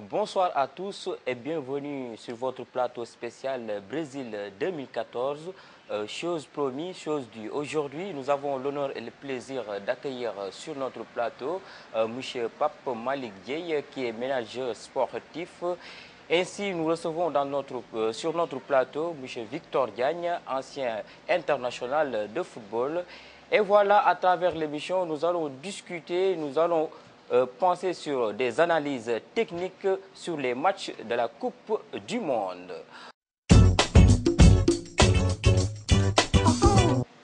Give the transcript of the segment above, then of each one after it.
Bonsoir à tous et bienvenue sur votre plateau spécial Brésil 2014. Chose promise, chose due. Aujourd'hui, nous avons l'honneur et le plaisir d'accueillir sur notre plateau M. Pape Malick Dieye, qui est manager sportif. Ainsi, nous recevons sur notre plateau M. Victor Diagne, ancien international de football. Et voilà, à travers l'émission, nous allons discuter, nous allons penser sur des analyses techniques sur les matchs de la Coupe du Monde.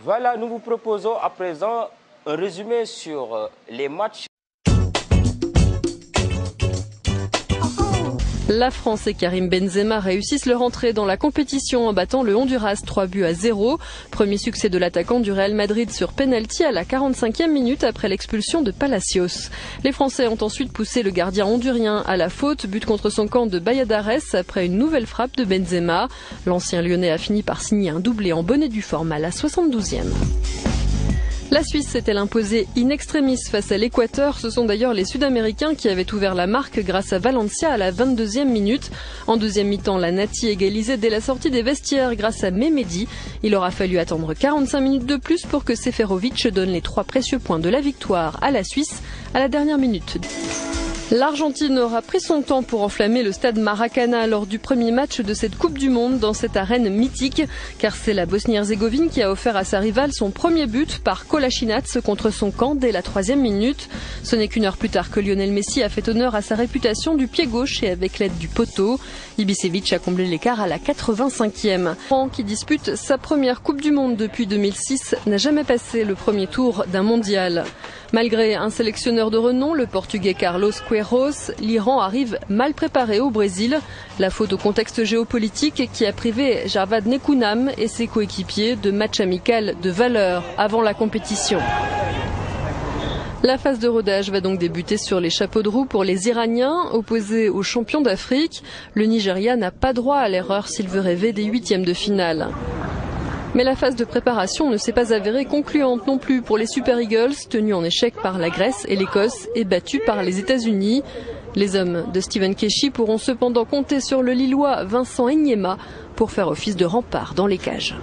Voilà, nous vous proposons à présent un résumé sur les matchs. La France et Karim Benzema réussissent leur entrée dans la compétition en battant le Honduras 3-0. Premier succès de l'attaquant du Real Madrid sur penalty à la 45e minute après l'expulsion de Palacios. Les Français ont ensuite poussé le gardien hondurien à la faute, but contre son camp de Valladares après une nouvelle frappe de Benzema. L'ancien Lyonnais a fini par signer un doublé en bonne et due forme à la 72e. La Suisse s'est-elle imposée in extremis face à l'Équateur? Ce sont d'ailleurs les Sud-Américains qui avaient ouvert la marque grâce à Valencia à la 22e minute. En deuxième mi-temps, la Nati égalisait dès la sortie des vestiaires grâce à Mehmedi. Il aura fallu attendre 45 minutes de plus pour que Seferovic donne les 3 précieux points de la victoire à la Suisse à la dernière minute. L'Argentine aura pris son temps pour enflammer le stade Maracana lors du premier match de cette Coupe du Monde dans cette arène mythique, car c'est la Bosnie-Herzégovine qui a offert à sa rivale son premier but par Kolasinac contre son camp dès la 3e minute. Ce n'est qu'une heure plus tard que Lionel Messi a fait honneur à sa réputation du pied gauche et avec l'aide du poteau. Ibisevic a comblé l'écart à la 85e. Franck, qui dispute sa première Coupe du Monde depuis 2006, n'a jamais passé le premier tour d'un mondial. Malgré un sélectionneur de renom, le Portugais Carlos Queiroz, l'Iran arrive mal préparé au Brésil. La faute au contexte géopolitique qui a privé Javad Nekounam et ses coéquipiers de matchs amicaux de valeur avant la compétition. La phase de rodage va donc débuter sur les chapeaux de roue pour les Iraniens, opposés aux champions d'Afrique. Le Nigeria n'a pas droit à l'erreur s'il veut rêver des 8e de finale. Mais la phase de préparation ne s'est pas avérée concluante non plus pour les Super Eagles, tenus en échec par la Grèce et l'Écosse et battus par les États-Unis. Les hommes de Stephen Keshi pourront cependant compter sur le Lillois Vincent Enyema pour faire office de rempart dans les cages.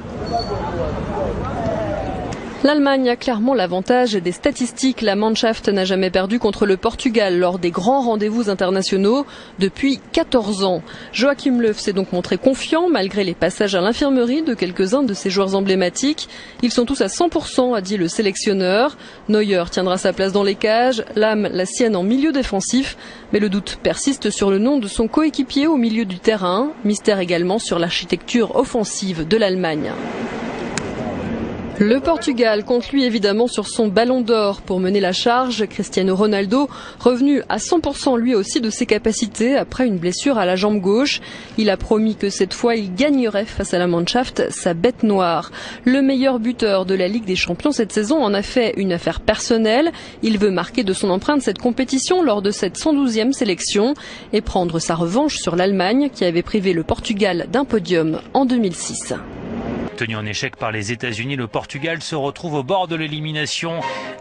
L'Allemagne a clairement l'avantage des statistiques. La Mannschaft n'a jamais perdu contre le Portugal lors des grands rendez-vous internationaux depuis 14 ans. Joachim Löw s'est donc montré confiant malgré les passages à l'infirmerie de quelques-uns de ses joueurs emblématiques. Ils sont tous à 100%, a dit le sélectionneur. Neuer tiendra sa place dans les cages, Lahm la sienne en milieu défensif. Mais le doute persiste sur le nom de son coéquipier au milieu du terrain. Mystère également sur l'architecture offensive de l'Allemagne. Le Portugal compte lui évidemment sur son ballon d'or pour mener la charge. Cristiano Ronaldo, revenu à 100% lui aussi de ses capacités après une blessure à la jambe gauche. Il a promis que cette fois il gagnerait face à la Mannschaft, sa bête noire. Le meilleur buteur de la Ligue des Champions cette saison en a fait une affaire personnelle. Il veut marquer de son empreinte cette compétition lors de cette 112e sélection et prendre sa revanche sur l'Allemagne qui avait privé le Portugal d'un podium en 2006. Tenu en échec par les États-Unis, le Portugal se retrouve au bord de l'élimination.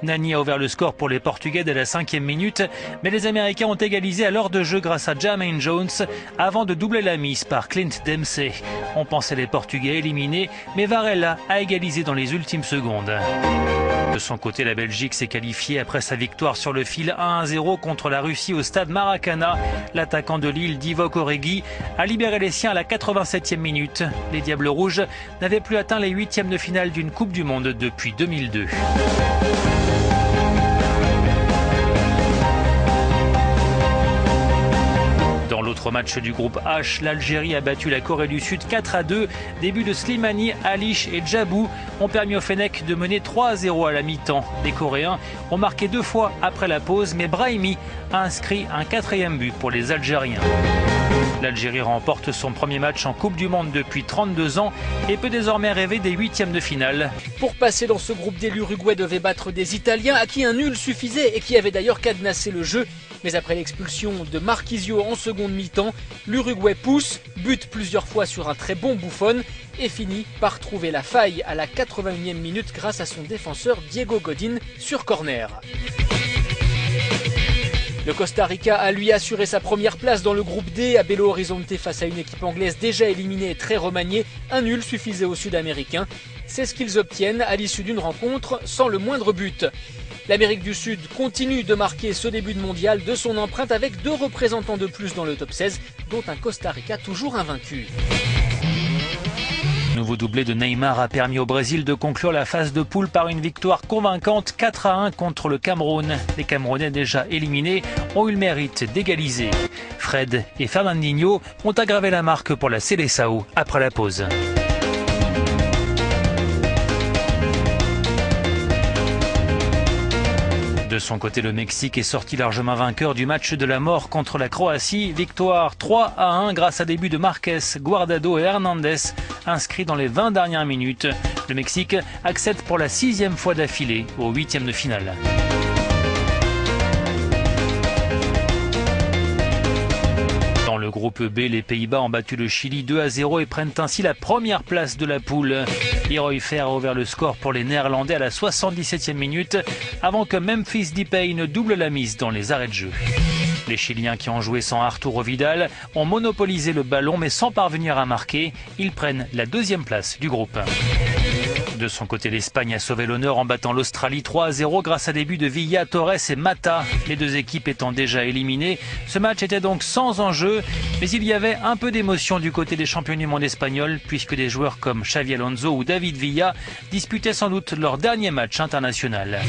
Nani a ouvert le score pour les Portugais dès la 5e minute, mais les Américains ont égalisé à l'heure de jeu grâce à Jermaine Jones avant de doubler la mise par Clint Dempsey. On pensait les Portugais éliminés, mais Varela a égalisé dans les ultimes secondes. De son côté, la Belgique s'est qualifiée après sa victoire sur le fil 1-0 contre la Russie au stade Maracana. L'attaquant de Lille, Divock Origi, a libéré les siens à la 87e minute. Les Diables Rouges n'avaient plus atteint les 8e de finale d'une Coupe du Monde depuis 2002. Dans l'autre match du groupe H, l'Algérie a battu la Corée du Sud 4-2. Début de Slimani, Alish et Djabou ont permis au Fennec de mener 3-0 à la mi-temps. Les Coréens ont marqué 2 fois après la pause, mais Brahimi a inscrit un 4e but pour les Algériens. L'Algérie remporte son premier match en Coupe du Monde depuis 32 ans et peut désormais rêver des 8e de finale. Pour passer dans ce groupe D, l'Uruguay devait battre des Italiens à qui un nul suffisait et qui avaient d'ailleurs cadenassé le jeu. Mais après l'expulsion de Marquisio en seconde mi-temps, l'Uruguay pousse, bute plusieurs fois sur un très bon Buffon et finit par trouver la faille à la 81e minute grâce à son défenseur Diego Godin sur corner. Le Costa Rica a lui assuré sa première place dans le groupe D à Belo Horizonte face à une équipe anglaise déjà éliminée et très remaniée. Un nul suffisait aux Sud-Américains. C'est ce qu'ils obtiennent à l'issue d'une rencontre sans le moindre but. L'Amérique du Sud continue de marquer ce début de mondial de son empreinte avec 2 représentants de plus dans le top 16, dont un Costa Rica toujours invaincu. Nouveau doublé de Neymar a permis au Brésil de conclure la phase de poule par une victoire convaincante 4-1 contre le Cameroun. Les Camerounais déjà éliminés ont eu le mérite d'égaliser. Fred et Fernandinho ont aggravé la marque pour la Seleção après la pause. De son côté, le Mexique est sorti largement vainqueur du match de la mort contre la Croatie. Victoire 3-1 grâce à des buts de Marquez, Guardado et Hernandez inscrits dans les 20 dernières minutes. Le Mexique accède pour la 6e fois d'affilée aux 8e de finale. Dans le groupe B, les Pays-Bas ont battu le Chili 2-0 et prennent ainsi la première place de la poule. Leroy Fer a ouvert le score pour les Néerlandais à la 77e minute avant que Memphis Depay ne double la mise dans les arrêts de jeu. Les Chiliens qui ont joué sans Arturo Vidal ont monopolisé le ballon mais sans parvenir à marquer. Ils prennent la 2e place du groupe. De son côté, l'Espagne a sauvé l'honneur en battant l'Australie 3-0 grâce à des buts de Villa, Torres et Mata. Les 2 équipes étant déjà éliminées, ce match était donc sans enjeu, mais il y avait un peu d'émotion du côté des champions du monde espagnols puisque des joueurs comme Xavi Alonso ou David Villa disputaient sans doute leur dernier match international.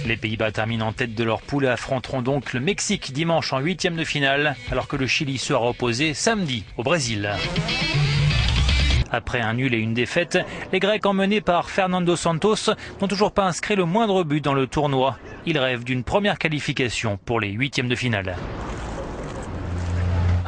Les Pays-Bas terminent en tête de leur poule et affronteront donc le Mexique dimanche en 8e de finale, alors que le Chili sera opposé samedi au Brésil. Après un nul et une défaite, les Grecs emmenés par Fernando Santos n'ont toujours pas inscrit le moindre but dans le tournoi. Ils rêvent d'une première qualification pour les 8e de finale.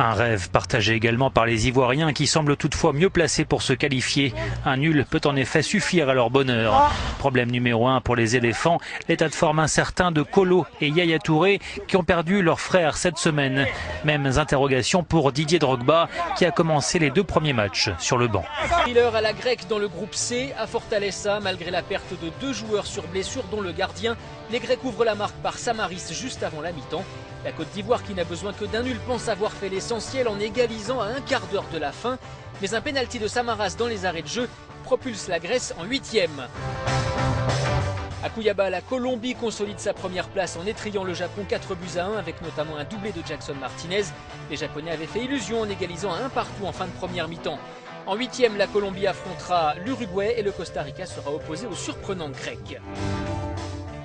Un rêve partagé également par les Ivoiriens qui semblent toutefois mieux placés pour se qualifier. Un nul peut en effet suffire à leur bonheur. Problème numéro 1 pour les éléphants, l'état de forme incertain de Kolo et Yaya Touré qui ont perdu leur frère cette semaine. Mêmes interrogations pour Didier Drogba qui a commencé les 2 premiers matchs sur le banc. Thriller à la grecque dans le groupe C à Fortaleza malgré la perte de 2 joueurs sur blessure dont le gardien. Les Grecs ouvrent la marque par Samaris juste avant la mi-temps. La Côte d'Ivoire qui n'a besoin que d'un nul pense avoir fait l'essentiel en égalisant à un quart d'heure de la fin. Mais un pénalty de Samaras dans les arrêts de jeu propulse la Grèce en 8e. À Cuiabá, la Colombie consolide sa première place en étrillant le Japon 4-1 avec notamment un doublé de Jackson Martinez. Les Japonais avaient fait illusion en égalisant à 1 partout en fin de première mi-temps. En 8e, la Colombie affrontera l'Uruguay et le Costa Rica sera opposé aux surprenants Grecs.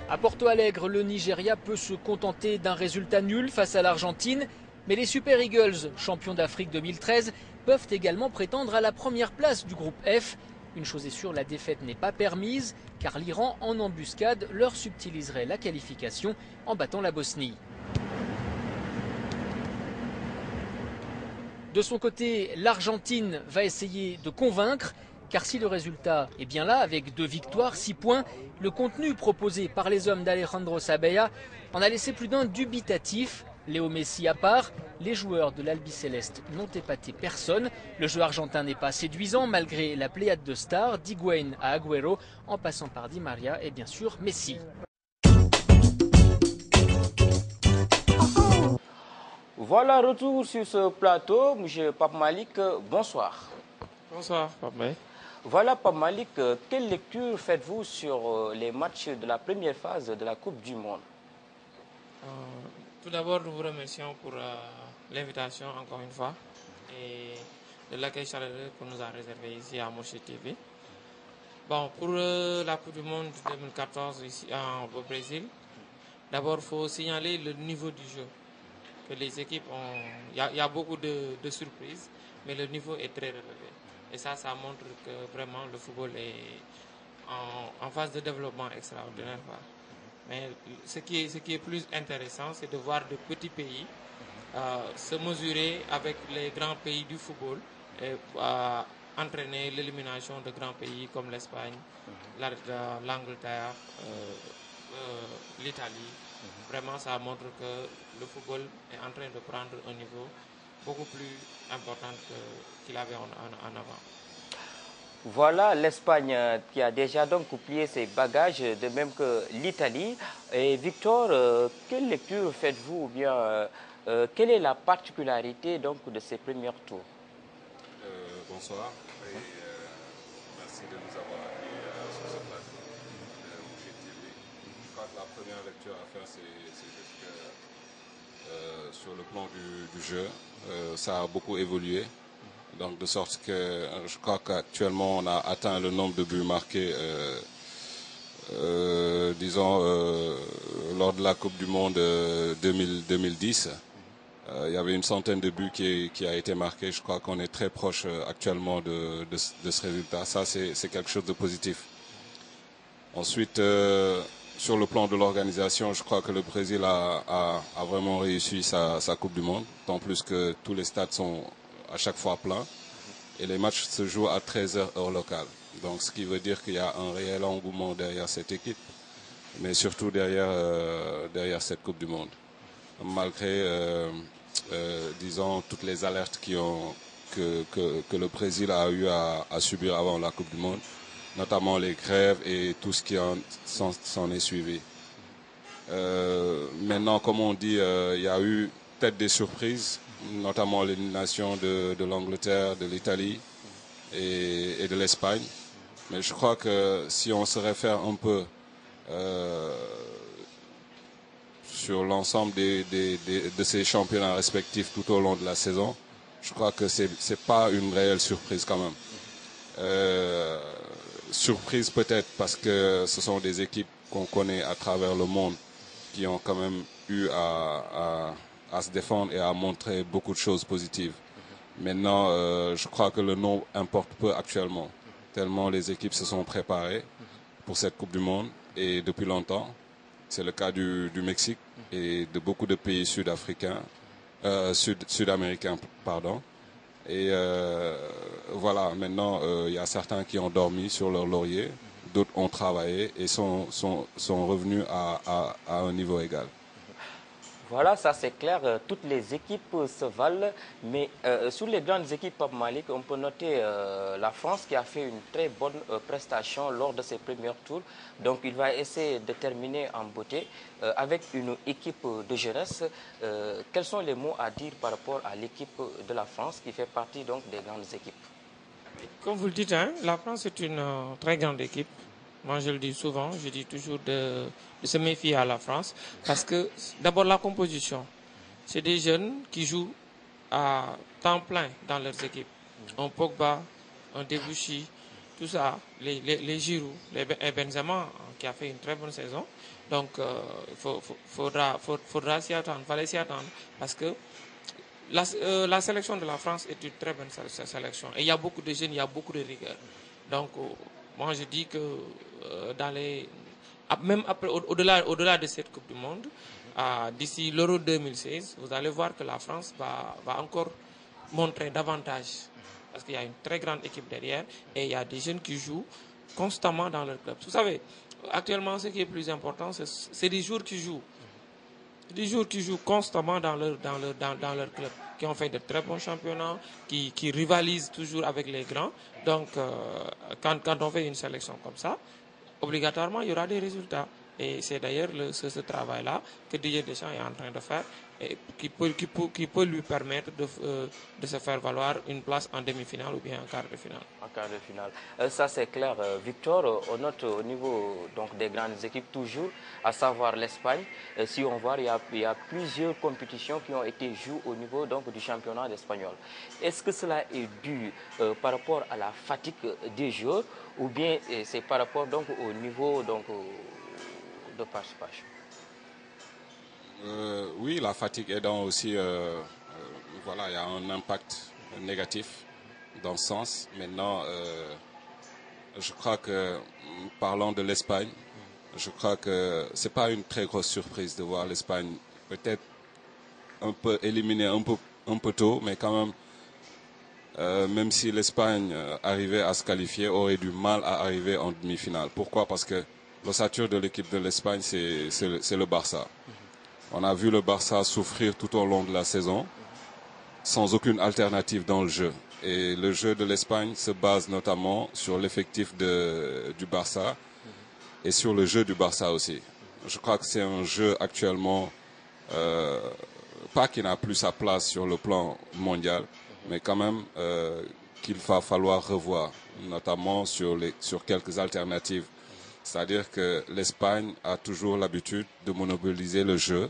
À Porto Alegre, le Nigeria peut se contenter d'un résultat nul face à l'Argentine, mais les Super Eagles, champions d'Afrique 2013, peuvent également prétendre à la première place du groupe F. Une chose est sûre, la défaite n'est pas permise, car l'Iran en embuscade leur subtiliserait la qualification en battant la Bosnie. De son côté, l'Argentine va essayer de convaincre, car si le résultat est bien là, avec 2 victoires, 6 points, le contenu proposé par les hommes d'Alejandro Sabella en a laissé plus d'un dubitatif. Léo Messi à part, les joueurs de l'Albiceleste n'ont épaté personne. Le jeu argentin n'est pas séduisant malgré la pléiade de stars, d'Higuaín à Agüero, en passant par Di Maria et bien sûr Messi. Voilà, retour sur ce plateau. M. Pape Malick, bonsoir. Bonsoir, Pape Malick. Voilà, Pape Malick, quelle lecture faites-vous sur les matchs de la première phase de la Coupe du Monde? Tout d'abord, nous vous remercions pour l'invitation encore une fois et de l'accueil chaleureux qu'on nous a réservé ici à Moche TV. Bon, pour la Coupe du Monde 2014 ici au Brésil, d'abord il faut signaler le niveau du jeu. Que les équipes ont... Il y a beaucoup de surprises, mais le niveau est très relevé. Et ça montre que vraiment le football est en phase de développement extraordinaire. Mais ce qui est plus intéressant, c'est de voir de petits pays se mesurer avec les grands pays du football et entraîner l'élimination de grands pays comme l'Espagne, l'Angleterre, l'Italie. Vraiment, ça montre que le football est en train de prendre un niveau beaucoup plus important qu'il avait en avant. Voilà l'Espagne qui a déjà donc plié ses bagages, de même que l'Italie. Et Victor, quelle lecture faites-vous ou bien quelle est la particularité donc, de ces premiers tours? Bonsoir et merci de nous avoir accueillis sur ce plateau de Mouchet TV. Je crois que la première lecture à faire, c'est juste que sur le plan du jeu, ça a beaucoup évolué. Donc de sorte que je crois qu'actuellement on a atteint le nombre de buts marqués, disons, lors de la Coupe du Monde 2010. Il y avait une centaine de buts qui a été marqué. Je crois qu'on est très proche actuellement de ce résultat. Ça, c'est quelque chose de positif. Ensuite, sur le plan de l'organisation, je crois que le Brésil a vraiment réussi sa Coupe du Monde. Tant plus que tous les stades sont à chaque fois pleins. Et les matchs se jouent à 13h heure locale. Donc, ce qui veut dire qu'il y a un réel engouement derrière cette équipe. Mais surtout derrière cette Coupe du Monde. Malgré, disons, toutes les alertes que le Brésil a eu à subir avant la Coupe du Monde, notamment les grèves et tout ce qui s'en est suivi. Maintenant, comme on dit, il y a eu peut-être des surprises, notamment l'élimination de l'Angleterre, de l'Italie et de l'Espagne. Mais je crois que si on se réfère un peu sur l'ensemble de ces championnats respectifs tout au long de la saison, je crois que c'est pas une réelle surprise quand même. Surprise peut-être parce que ce sont des équipes qu'on connaît à travers le monde qui ont quand même eu à se défendre et à montrer beaucoup de choses positives. Maintenant, je crois que le nom importe peu actuellement, tellement les équipes se sont préparées pour cette Coupe du Monde et depuis longtemps. C'est le cas du Mexique et de beaucoup de pays sud-africains, sud-américains, pardon. Et voilà, maintenant, il y a certains qui ont dormi sur leur laurier, d'autres ont travaillé et sont revenus à un niveau égal. Voilà, ça c'est clair, toutes les équipes se valent, mais sur les grandes équipes, Pape Malick, on peut noter la France qui a fait une très bonne prestation lors de ses premiers tours. Donc il va essayer de terminer en beauté avec une équipe de jeunesse. Quels sont les mots à dire par rapport à l'équipe de la France qui fait partie donc des grandes équipes? Comme vous le dites, hein, la France est une très grande équipe. Moi, je le dis souvent, je dis toujours de se méfier à la France. Parce que, d'abord, la composition. C'est des jeunes qui jouent à temps plein dans leurs équipes. Un Pogba, un Debuchy, tout ça, les Giroud, et Benzema, qui a fait une très bonne saison. Donc, faudra s'y attendre, fallait s'y attendre. Parce que la sélection de la France est une très bonne sélection. Et il y a beaucoup de jeunes, il y a beaucoup de rigueur. Donc, moi, je dis que même après, au-delà de cette Coupe du Monde, d'ici l'Euro 2016, vous allez voir que la France va encore montrer davantage. Parce qu'il y a une très grande équipe derrière et il y a des jeunes qui jouent constamment dans leur club. Vous savez, actuellement, ce qui est plus important, c'est des joueurs qui jouent. Des joueurs qui jouent constamment dans leur club, qui ont fait de très bons championnats, qui rivalisent toujours avec les grands. Donc, quand on fait une sélection comme ça, obligatoirement, il y aura des résultats. Et c'est d'ailleurs ce travail-là que Didier Deschamps est en train de faire et qui peut lui permettre de se faire valoir une place en demi-finale ou bien en quart de finale. En quart de finale. Ça c'est clair. Victor, on note au niveau donc, des grandes équipes toujours, à savoir l'Espagne. Si on voit, il y a plusieurs compétitions qui ont été jouées au niveau donc, du championnat espagnol. Est-ce que cela est dû par rapport à la fatigue des joueurs ou bien c'est par rapport donc, au niveau donc, de participation? Oui, la fatigue aidant aussi, voilà, il y a un impact négatif dans ce sens. Maintenant, je crois que, parlant de l'Espagne, je crois que c'est pas une très grosse surprise de voir l'Espagne peut-être un peu éliminée un peu tôt, mais quand même si l'Espagne arrivait à se qualifier, aurait du mal à arriver en demi-finale. Pourquoi? Parce que l'ossature de l'équipe de l'Espagne, c'est le Barça. On a vu le Barça souffrir tout au long de la saison, sans aucune alternative dans le jeu. Et le jeu de l'Espagne se base notamment sur l'effectif du Barça et sur le jeu du Barça aussi. Je crois que c'est un jeu actuellement, pas qui n'a plus sa place sur le plan mondial, mais quand même qu'il va falloir revoir, notamment sur quelques alternatives. C'est-à-dire que l'Espagne a toujours l'habitude de monopoliser le jeu,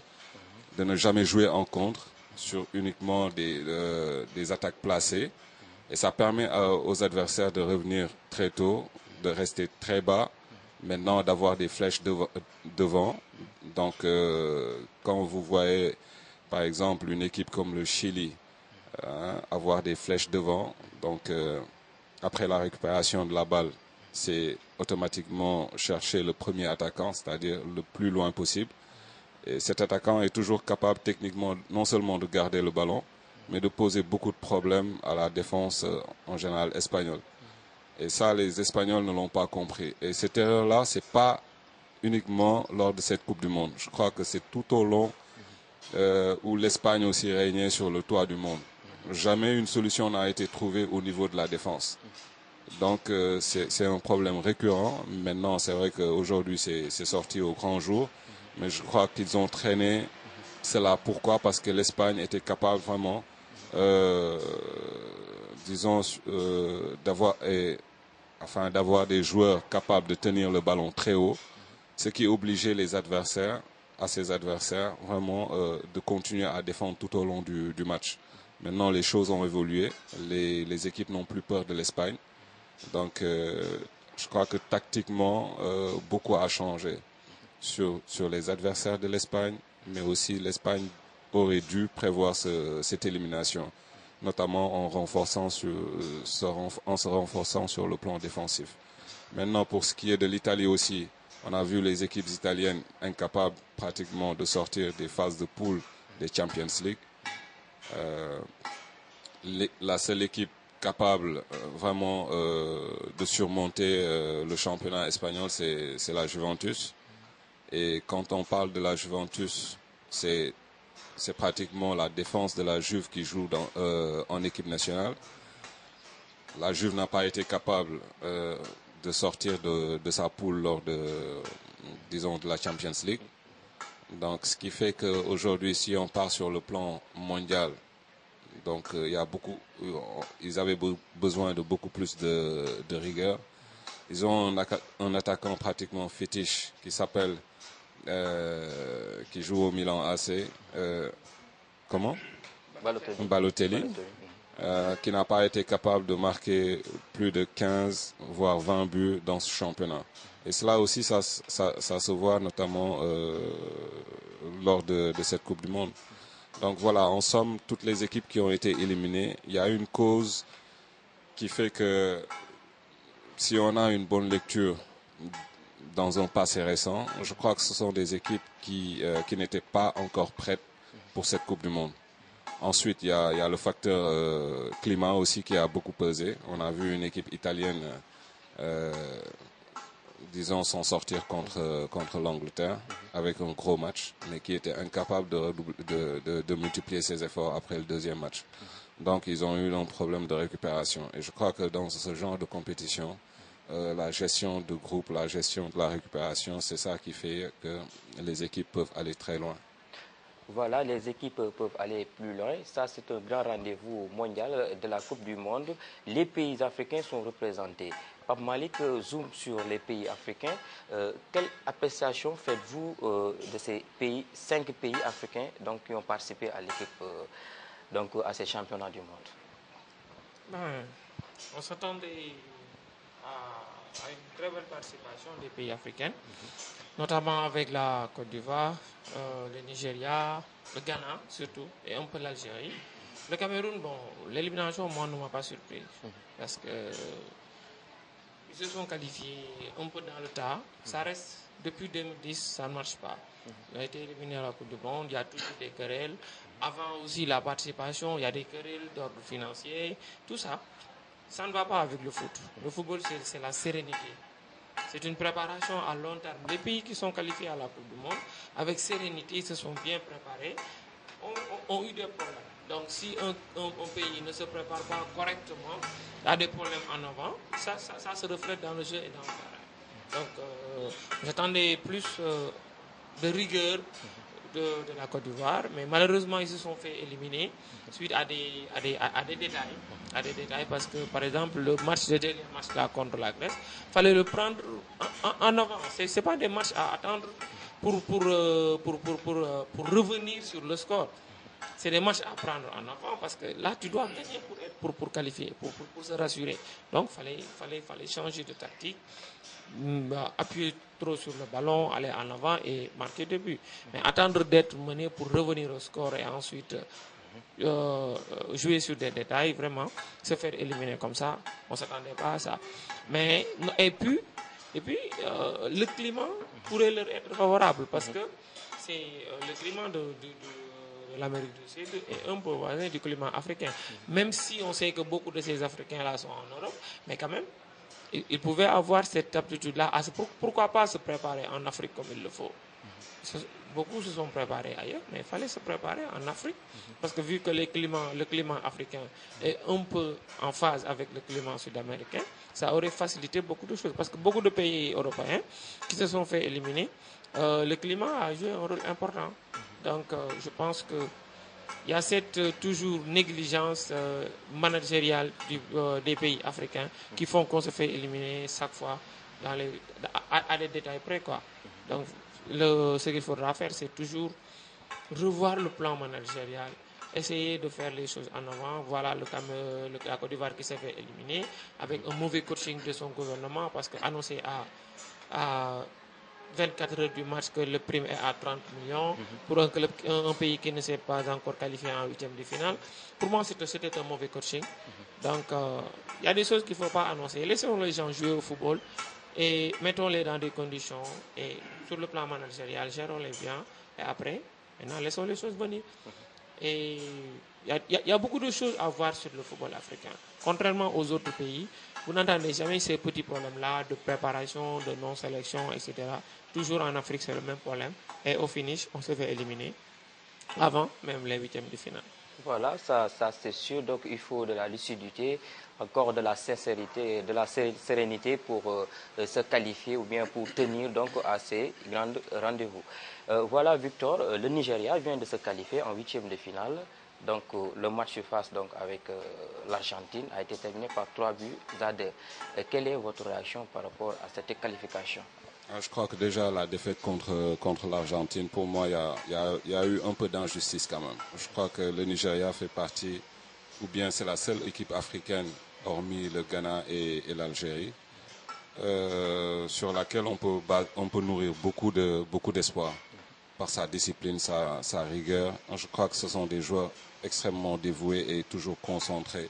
de ne jamais jouer en contre sur uniquement des attaques placées. Et ça permet aux adversaires de revenir très tôt, de rester très bas, maintenant d'avoir des flèches devant. Donc quand vous voyez par exemple une équipe comme le Chili avoir des flèches devant, donc après la récupération de la balle, c'est automatiquement chercher le premier attaquant, c'est-à-dire le plus loin possible. Et cet attaquant est toujours capable techniquement non seulement de garder le ballon, mais de poser beaucoup de problèmes à la défense en général espagnole. Et ça, les Espagnols ne l'ont pas compris. Et cette erreur-là, c'est pas uniquement lors de cette Coupe du Monde. Je crois que c'est tout au long où l'Espagne aussi régnait sur le toit du monde. Jamais une solution n'a été trouvée au niveau de la défense. Donc c'est un problème récurrent. Maintenant, c'est vrai qu'aujourd'hui, c'est sorti au grand jour. Mais je crois qu'ils ont traîné cela. Pourquoi? Parce que l'Espagne était capable vraiment, d'avoir des joueurs capables de tenir le ballon très haut, ce qui obligeait ses adversaires vraiment de continuer à défendre tout au long du match. Maintenant, les choses ont évolué. Les équipes n'ont plus peur de l'Espagne. Donc, je crois que tactiquement, beaucoup a changé sur les adversaires de l'Espagne, mais aussi l'Espagne aurait dû prévoir cette élimination, notamment en se renforçant sur le plan défensif. Maintenant, pour ce qui est de l'Italie aussi, on a vu les équipes italiennes incapables pratiquement de sortir des phases de poule des Champions League. La seule équipe capable vraiment de surmonter le championnat espagnol, c'est la Juventus. Et quand on parle de la Juventus, c'est pratiquement la défense de la Juve qui joue en équipe nationale. La Juve n'a pas été capable de sortir de sa poule lors de la Champions League. Donc, ce qui fait qu'aujourd'hui, si on part sur le plan mondial, donc ils avaient besoin de beaucoup plus de rigueur. Ils ont un attaquant pratiquement fétiche qui s'appelle, qui joue au Milan AC. Comment? Balotelli. Qui n'a pas été capable de marquer plus de 15 voire 20 buts dans ce championnat. Et cela aussi, ça se voit notamment lors de cette Coupe du Monde. Donc voilà, en somme, toutes les équipes qui ont été éliminées, il y a une cause qui fait que si on a une bonne lecture dans un passé récent, je crois que ce sont des équipes qui n'étaient pas encore prêtes pour cette Coupe du Monde. Ensuite, il y a le facteur climat aussi qui a beaucoup pesé. On a vu une équipe italienne, s'en sortir contre l'Angleterre avec un gros match, mais qui était incapable de multiplier ses efforts après le deuxième match. Donc, ils ont eu un problème de récupération. Et je crois que dans ce genre de compétition, la gestion de groupe, la gestion de la récupération, c'est ça qui fait que les équipes peuvent aller très loin. Voilà, les équipes peuvent aller plus loin. Ça, c'est un grand rendez-vous mondial de la Coupe du Monde. Les pays africains sont représentés. Pape Malick, zoom sur les pays africains. Quelle appréciation faites-vous de ces pays, 5 pays africains donc, qui ont participé à l'équipe, à ces championnats du monde? On s'attendait à une très belle participation des pays africains, notamment avec la Côte d'Ivoire, le Nigeria, le Ghana surtout, et un peu l'Algérie. Le Cameroun, l'élimination, moi, ne m'a pas surpris, parce que ils se sont qualifiés un peu dans le tas. Ça reste, depuis 2010, ça ne marche pas. Ils ont été éliminés à la Coupe du Monde, il y a toujours des querelles. Avant aussi la participation, il y a des querelles d'ordre financier, tout ça. Ça ne va pas avec le foot. Le football, c'est la sérénité. C'est une préparation à long terme. Les pays qui sont qualifiés à la Coupe du Monde, avec sérénité, se sont bien préparés, ont eu des problèmes. Donc si un pays ne se prépare pas correctement, il y a des problèmes en avant, ça se reflète dans le jeu et dans le terrain. Donc j'attendais plus de rigueur de la Côte d'Ivoire, mais malheureusement ils se sont fait éliminer suite à des détails, parce que par exemple le dernier match là contre la Grèce, fallait le prendre en avant. C'est pas des matchs à attendre pour revenir sur le score. C'est des matchs à prendre en avant parce que là tu dois gagner pour qualifier, pour se rassurer. Donc fallait changer de tactique, appuyer trop sur le ballon, aller en avant et marquer des buts. Mais attendre d'être mené pour revenir au score et ensuite jouer sur des détails, vraiment, se faire éliminer comme ça, on ne s'attendait pas à ça. Mais, et puis le climat pourrait leur être favorable parce que c'est le climat de l'Amérique du Sud est un peu voisin du climat africain. Même si on sait que beaucoup de ces Africains-là sont en Europe, mais quand même, ils pouvaient avoir cette aptitude-là. Pourquoi pas se préparer en Afrique comme il le faut? Beaucoup se sont préparés ailleurs, mais il fallait se préparer en Afrique. Parce que vu que le climat africain est un peu en phase avec le climat sud-américain, ça aurait facilité beaucoup de choses. Parce que beaucoup de pays européens qui se sont fait éliminer, le climat a joué un rôle important. Donc je pense qu'il y a cette toujours négligence managériale des pays africains qui font qu'on se fait éliminer chaque fois à des détails près, quoi. Donc ce qu'il faudra faire, c'est toujours revoir le plan managérial, essayer de faire les choses en avant. Voilà la Côte d'Ivoire qui s'est fait éliminer avec un mauvais coaching de son gouvernement, parce qu'annoncer à 24 heures du match que le prime est à 30 millions pour un pays qui ne s'est pas encore qualifié en huitième de finale. Pour moi, c'était un mauvais coaching. Donc, il y a des choses qu'il ne faut pas annoncer. Laissons les gens jouer au football et mettons-les dans des conditions. Et sur le plan managérial, gérons-les bien. Et après, maintenant, laissons les choses venir. Et il y a beaucoup de choses à voir sur le football africain. Contrairement aux autres pays, vous n'entendez jamais ces petits problèmes-là de préparation, de non-sélection, etc. Toujours en Afrique, c'est le même problème. Et au finish, on se fait éliminer avant même les huitièmes de finale. Voilà, ça c'est sûr. Donc il faut de la lucidité, encore de la sincérité, de la sérénité pour se qualifier ou bien pour tenir donc à ces grands rendez-vous. Voilà, Victor, le Nigeria vient de se qualifier en huitième de finale. Donc le match face donc avec l'Argentine a été terminé par 3 buts à 2. Quelle est votre réaction par rapport à cette qualification? Je crois que déjà la défaite contre l'Argentine, pour moi, il y a eu un peu d'injustice quand même. Je crois que le Nigeria fait partie, ou bien c'est la seule équipe africaine, hormis le Ghana et l'Algérie, sur laquelle on peut nourrir beaucoup d'espoir par sa discipline, sa rigueur. Je crois que ce sont des joueurs extrêmement dévoués et toujours concentrés.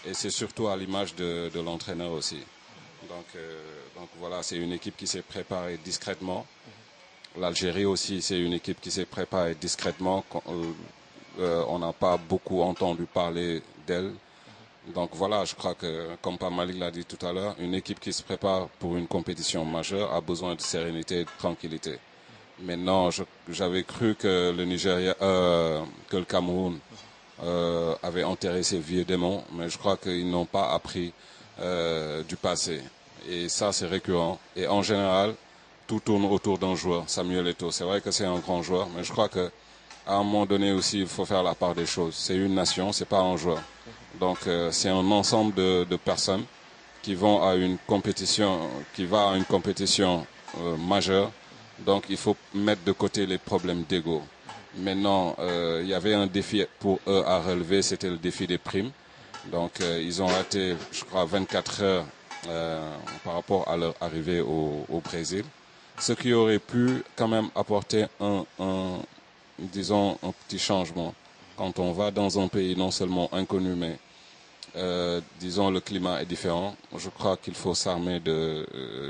Et c'est surtout à l'image de l'entraîneur aussi. Donc voilà, c'est une équipe qui s'est préparée discrètement. L'Algérie aussi, c'est une équipe qui s'est préparée discrètement. On n'a pas beaucoup entendu parler d'elle. Donc voilà, je crois que, comme Malik l'a dit tout à l'heure, une équipe qui se prépare pour une compétition majeure a besoin de sérénité et de tranquillité. Maintenant, j'avais cru que que le Cameroun avait enterré ses vieux démons, mais je crois qu'ils n'ont pas appris du passé. Et ça, c'est récurrent. Et en général, tout tourne autour d'un joueur, Samuel Eto'o. C'est vrai que c'est un grand joueur, mais je crois qu'à un moment donné aussi, il faut faire la part des choses. C'est une nation, c'est pas un joueur. Donc, c'est un ensemble de personnes qui vont à une compétition, majeure. Donc, il faut mettre de côté les problèmes d'ego. Maintenant, il y avait un défi pour eux à relever, c'était le défi des primes. Donc, ils ont raté, je crois, 24 heures par rapport à leur arrivée au Brésil. Ce qui aurait pu quand même apporter un petit changement. Quand on va dans un pays non seulement inconnu, mais le climat est différent, je crois qu'il faut s'armer de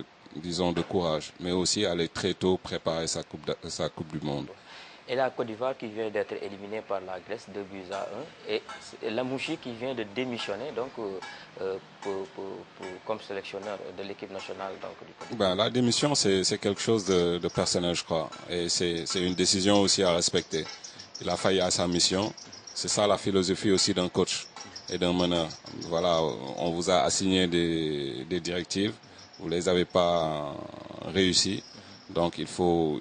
courage, mais aussi aller très tôt préparer sa coupe du Monde. Et la Côte d'Ivoire qui vient d'être éliminée par la Grèce 2 buts à 1. Et Lamouchi qui vient de démissionner donc, comme sélectionneur de l'équipe nationale. Donc, la démission, c'est quelque chose de personnel, je crois. Et c'est une décision aussi à respecter. Il a failli à sa mission. C'est ça la philosophie aussi d'un coach et d'un meneur. Voilà, on vous a assigné des directives. Vous ne les avez pas réussies. Donc il faut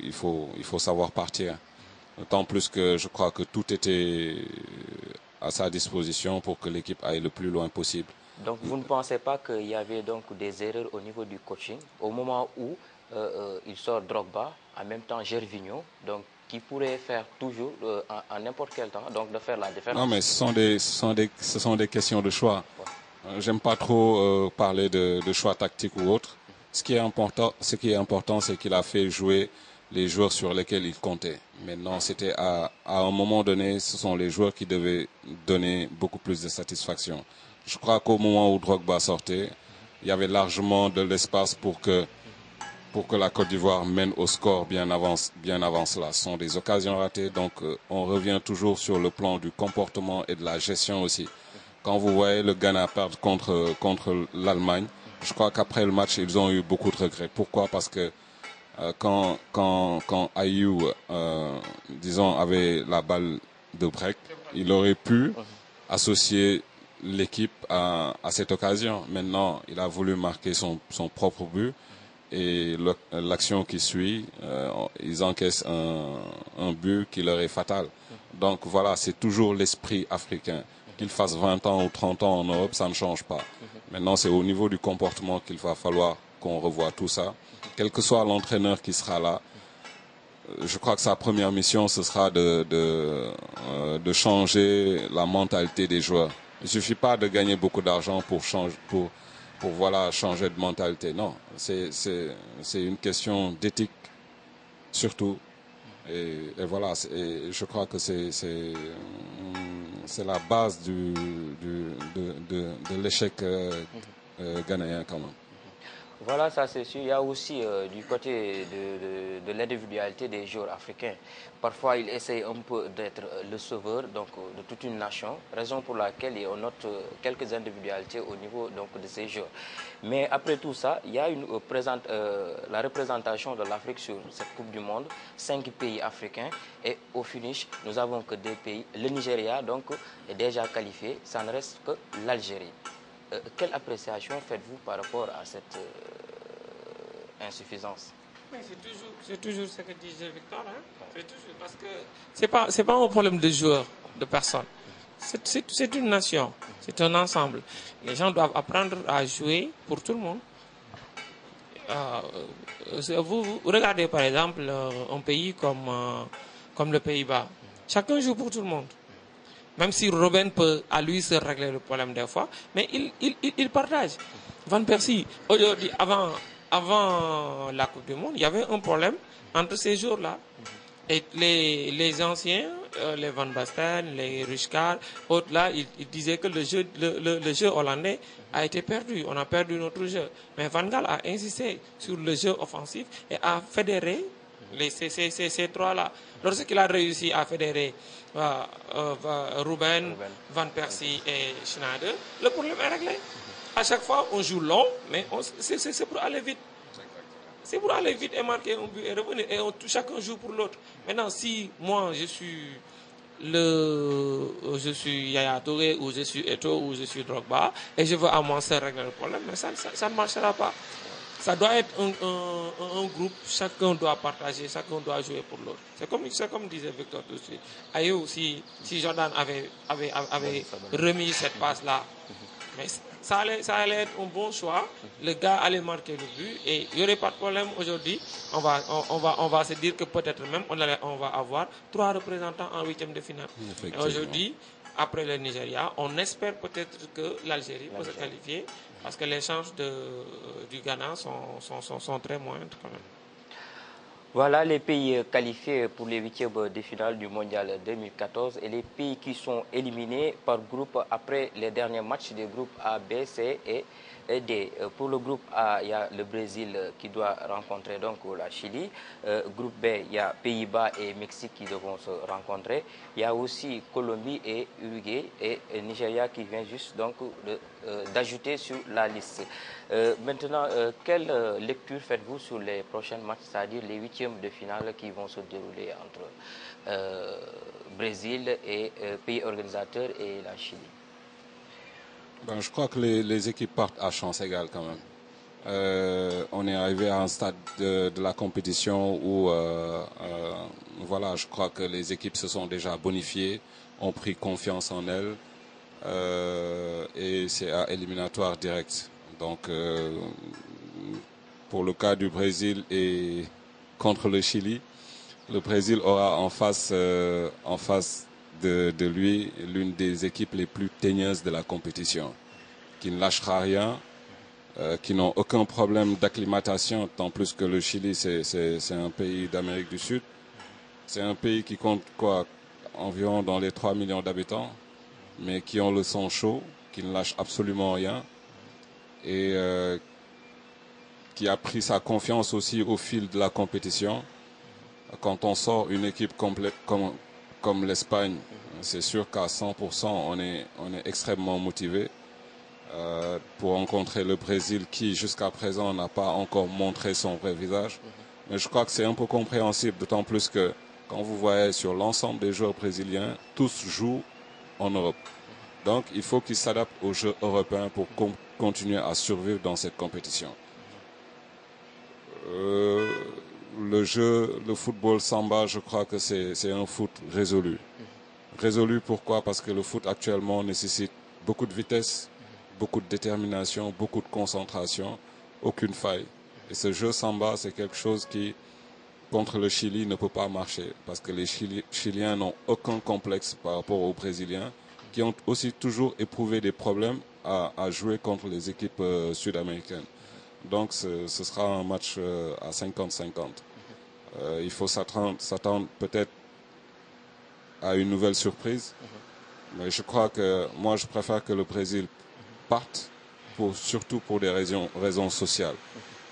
savoir partir. D'autant plus que je crois que tout était à sa disposition pour que l'équipe aille le plus loin possible. Donc vous ne pensez pas qu'il y avait donc des erreurs au niveau du coaching au moment où il sort Drogba, en même temps Gervinho, donc qui pourrait faire toujours en n'importe quel temps, donc de faire la différence? Non, mais ce sont des questions de choix. J'aime pas trop parler de choix tactiques ou autres. Ce qui est important, c'est qu'il a fait jouer les joueurs sur lesquels il comptait. Maintenant, c'était à un moment donné, ce sont les joueurs qui devaient donner beaucoup plus de satisfaction. Je crois qu'au moment où Drogba sortait, il y avait largement de l'espace pour que la Côte d'Ivoire mène au score bien avant cela. Ce sont des occasions ratées, donc on revient toujours sur le plan du comportement et de la gestion aussi. Quand vous voyez le Ghana perdre contre l'Allemagne, je crois qu'après le match, ils ont eu beaucoup de regrets. Pourquoi? Parce que quand Ayou, disons, avait la balle de break, il aurait pu associer l'équipe à cette occasion. Maintenant, il a voulu marquer son propre but et l'action qui suit, ils encaissent un but qui leur est fatal. Donc voilà, c'est toujours l'esprit africain. Qu'il fasse 20 ans ou 30 ans en Europe, ça ne change pas. Maintenant, c'est au niveau du comportement qu'il va falloir qu'on revoie tout ça. Quel que soit l'entraîneur qui sera là, je crois que sa première mission, ce sera de changer la mentalité des joueurs. Il ne suffit pas de gagner beaucoup d'argent pour changer de mentalité. Non, c'est une question d'éthique surtout. Et voilà, je crois que c'est la base de l'échec ghanéen quand même. Voilà, ça c'est sûr. Il y a aussi du côté de l'individualité des joueurs africains. Parfois, ils essayent un peu d'être le sauveur de toute une nation, raison pour laquelle on note quelques individualités au niveau de ces joueurs. Mais après tout ça, il y a la représentation de l'Afrique sur cette Coupe du Monde, 5 pays africains, et au finish, nous avons que 2 pays. Le Nigeria est déjà qualifié, ça ne reste que l'Algérie. Quelle appréciation faites-vous par rapport à cette insuffisance? C'est toujours ce que disait Victor. C'est toujours, parce que c'est pas un problème de joueurs, de personnes. C'est une nation, c'est un ensemble. Les gens doivent apprendre à jouer pour tout le monde. Vous regardez par exemple un pays comme le Pays-Bas. Chacun joue pour tout le monde. Même si Robben peut à lui se régler le problème des fois, mais il partage. Van Persie, aujourd'hui, avant la Coupe du Monde, il y avait un problème entre ces jours-là. Et les anciens, les Van Basten, les Rushkar, autres là, ils disaient que le jeu hollandais a été perdu. On a perdu notre jeu. Mais Van Gaal a insisté sur le jeu offensif et a fédéré ces trois-là. Lorsqu'il a réussi à fédérer Robben, Van Persie et Schneider, le problème est réglé. À chaque fois, on joue long, mais c'est pour aller vite. C'est pour aller vite et marquer un but et revenir. Et chacun joue pour l'autre. Maintenant, si moi, je suis Yaya Touré, ou je suis Eto'o, ou je suis Drogba, et je veux à moi seul régler le problème, mais ça ne marchera pas. Ça doit être un groupe, chacun doit partager, chacun doit jouer pour l'autre. C'est comme disait Victor tout de suite. Ayo, si Jordan avait remis cette passe-là, mais ça allait être un bon choix. Le gars allait marquer le but et il n'y aurait pas de problème aujourd'hui. On va se dire que peut-être même on va avoir 3 représentants en 8e de finale. Et aujourd'hui, après le Nigeria, on espère peut-être que l'Algérie peut se qualifier parce que les chances du Ghana sont très moindres quand même. Voilà les pays qualifiés pour les 8e de finale du Mondial 2014 et les pays qui sont éliminés par groupe après les derniers matchs des groupes A, B, C et D. Pour le groupe A, il y a le Brésil qui doit rencontrer donc la Chili. Groupe B, il y a Pays-Bas et Mexique qui devront se rencontrer. Il y a aussi Colombie et Uruguay et Nigeria qui vient juste donc d'ajouter sur la liste. Maintenant, quelle lecture faites-vous sur les prochains matchs, c'est-à-dire les 8e de finale qui vont se dérouler entre Brésil et pays organisateur et la Chili? Je crois que les équipes partent à chance égale quand même. on est arrivé à un stade de la compétition où, voilà, je crois que les équipes se sont déjà bonifiées, ont pris confiance en elles, et c'est à éliminatoire direct. Donc, pour le cas du Brésil et contre le Chili, le Brésil aura en face de lui l'une des équipes les plus teigneuses de la compétition, qui ne lâchera rien, qui n'ont aucun problème d'acclimatation, tant plus que le Chili, c'est un pays d'Amérique du Sud. C'est un pays qui compte quoi, environ dans les 3 millions d'habitants, mais qui ont le sang chaud, qui ne lâchent absolument rien, et qui a pris sa confiance aussi au fil de la compétition. Quand on sort une équipe complète comme l'Espagne, c'est sûr qu'à 100%, on est extrêmement motivé pour rencontrer le Brésil qui, jusqu'à présent, n'a pas encore montré son vrai visage. Mais je crois que c'est un peu compréhensible, d'autant plus que quand vous voyez sur l'ensemble des joueurs brésiliens, tous jouent en Europe. Donc, il faut qu'ils s'adaptent aux jeux européens pour continuer à survivre dans cette compétition. Le football samba, je crois que c'est un foot résolu. Résolu pourquoi? Parce que le foot actuellement nécessite beaucoup de vitesse, beaucoup de détermination, beaucoup de concentration, aucune faille. Et ce jeu samba, c'est quelque chose qui, contre le Chili, ne peut pas marcher. Parce que les Chiliens n'ont aucun complexe par rapport aux Brésiliens, qui ont aussi toujours éprouvé des problèmes à jouer contre les équipes sud-américaines. Donc ce sera un match à 50-50. Il faut s'attendre peut-être à une nouvelle surprise. Mais je crois que moi je préfère que le Brésil parte, surtout pour des raisons sociales.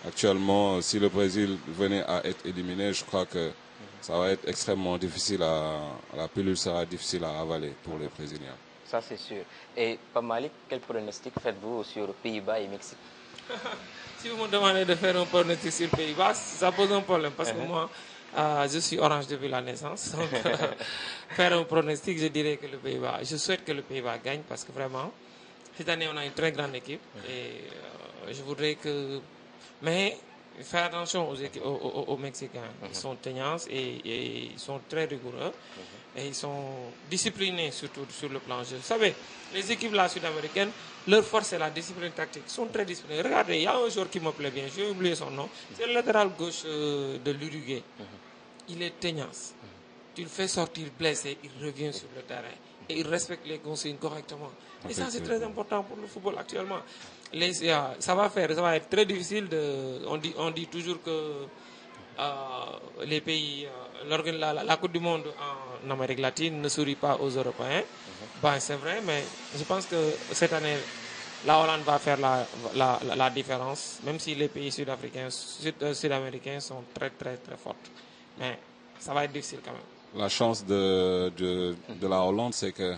Actuellement, si le Brésil venait à être éliminé, je crois que ça va être extrêmement difficile la pilule sera difficile à avaler pour les Brésiliens. Ça c'est sûr. Et Pamalik, quel pronostic faites-vous sur Pays-Bas et Mexique? Si vous me demandez de faire un pronostic sur Pays-Bas, ça pose un problème parce que moi, je suis orange depuis la naissance. Donc, faire un pronostic, je dirais que le Pays-Bas. Je souhaite que le Pays-Bas gagne parce que vraiment, cette année, on a une très grande équipe. Et je voudrais que... Mais faire attention aux Mexicains. Ils sont teignants et ils sont très rigoureux. Et ils sont disciplinés surtout sur le plan jeu. Vous savez, les équipes là sud-américaines, leur force c'est la discipline tactique. Ils sont très disciplinés. Regardez, il y a un joueur qui me plaît bien, j'ai oublié son nom. C'est le latéral gauche de l'Uruguay. Il est tenace. Tu le fais sortir blessé, il revient sur le terrain. Et il respecte les consignes correctement. Et ça c'est très important pour le football actuellement. Ça va être très difficile on dit toujours que les pays, la Coupe du Monde en Amérique latine ne sourit pas aux Européens. Ben, c'est vrai, mais je pense que cette année, la Hollande va faire la différence, même si les pays sud-américains sont très, très, très forts. Mais ça va être difficile quand même. La chance de la Hollande, c'est que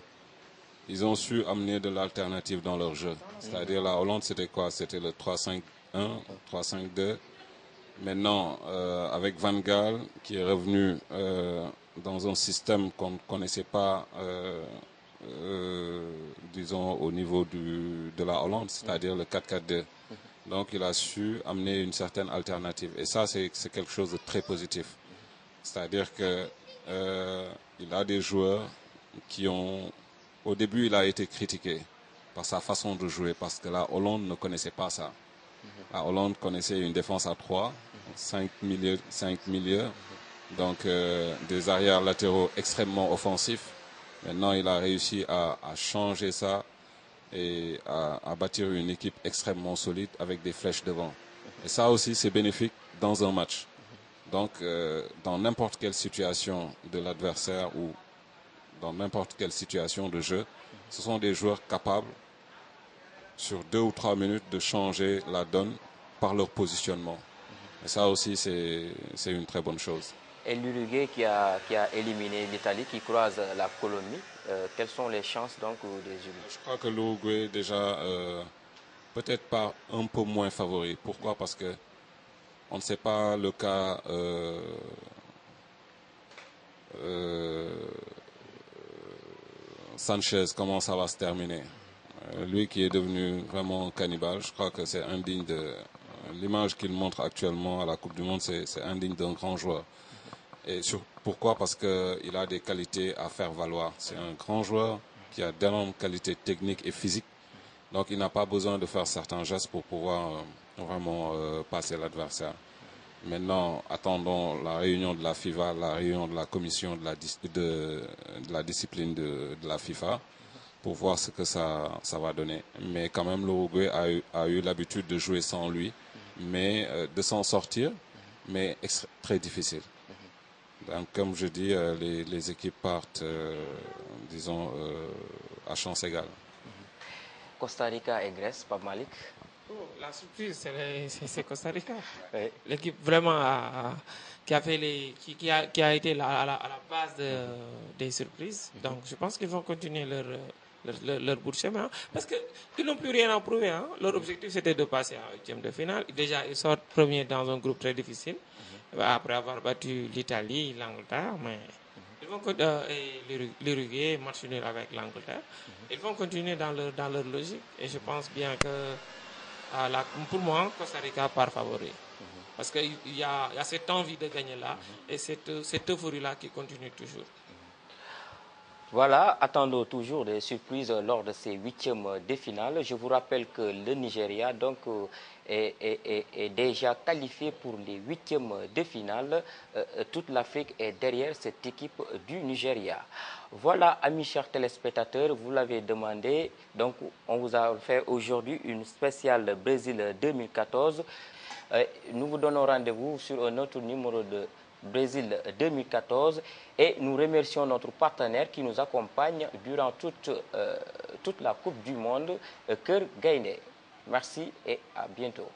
ils ont su amener de l'alternative dans leur jeu. C'est-à-dire la Hollande, c'était quoi? C'était le 3-5-1, 3-5-2. Maintenant, avec Van Gaal, qui est revenu dans un système qu'on ne connaissait pas, disons, au niveau de la Hollande, c'est-à-dire le 4-4-2. Donc, il a su amener une certaine alternative. Et ça, c'est quelque chose de très positif. C'est-à-dire qu'il a des joueurs qui ont... Au début, il a été critiqué par sa façon de jouer, parce que la Hollande ne connaissait pas ça. La Hollande connaissait une défense à 3, 5 milieux, donc des arrières latéraux extrêmement offensifs. Maintenant, il a réussi à changer ça et à bâtir une équipe extrêmement solide avec des flèches devant. Et ça aussi, c'est bénéfique dans un match. Donc, dans n'importe quelle situation de l'adversaire ou dans n'importe quelle situation de jeu, ce sont des joueurs capables, sur 2 ou 3 minutes, de changer la donne par leur positionnement. Et ça aussi, c'est une très bonne chose. Et l'Uruguay qui a éliminé l'Italie, qui croise la Colombie, quelles sont les chances donc des Uruguayens? Je crois que l'Uruguay déjà peut-être pas un peu moins favori. Pourquoi? Parce que on ne sait pas le cas Sanchez, comment ça va se terminer. Lui qui est devenu vraiment cannibale, je crois que c'est indigne l'image qu'il montre actuellement à la Coupe du Monde, c'est indigne d'un grand joueur. Et pourquoi? Parce qu'il a des qualités à faire valoir. C'est un grand joueur qui a d'énormes qualités techniques et physiques. Donc il n'a pas besoin de faire certains gestes pour pouvoir vraiment passer l'adversaire. Maintenant, attendons la réunion de la FIFA, la réunion de la commission de la discipline de la FIFA pour voir ce que ça va donner. Mais quand même, l'Uruguay a eu l'habitude de jouer sans lui, mais de s'en sortir, mais très difficile. Donc, comme je dis, les équipes partent, disons, à chance égale. Costa Rica et Grèce, pas Malik. Oh, la surprise, c'est Costa Rica. Oui. L'équipe vraiment qui a été à la base des surprises. Donc, je pense qu'ils vont continuer leur bout de chemin. Parce qu'ils n'ont plus rien à prouver. Hein. Leur objectif, c'était de passer en huitième de finale. Déjà, ils sortent premiers dans un groupe très difficile. Après avoir battu l'Italie, l'Angleterre. Mais ils vont l'Uruguay, match nul avec l'Angleterre. Ils vont continuer dans leur logique. Et je pense bien que, pour moi, Costa Rica part favori. Parce qu'il y a cette envie de gagner là. Et cette euphorie-là qui continue toujours. Voilà, attendons toujours des surprises lors de ces huitièmes de finale. Je vous rappelle que le Nigeria donc, est déjà qualifié pour les huitièmes de finale. Toute l'Afrique est derrière cette équipe du Nigeria. Voilà, amis chers téléspectateurs, vous l'avez demandé. Donc, on vous a fait aujourd'hui une spéciale Brésil 2014. Nous vous donnons rendez-vous sur un autre numéro de Brésil 2014 et nous remercions notre partenaire qui nous accompagne durant toute la Coupe du Monde, Kër Gaïndé. Merci et à bientôt.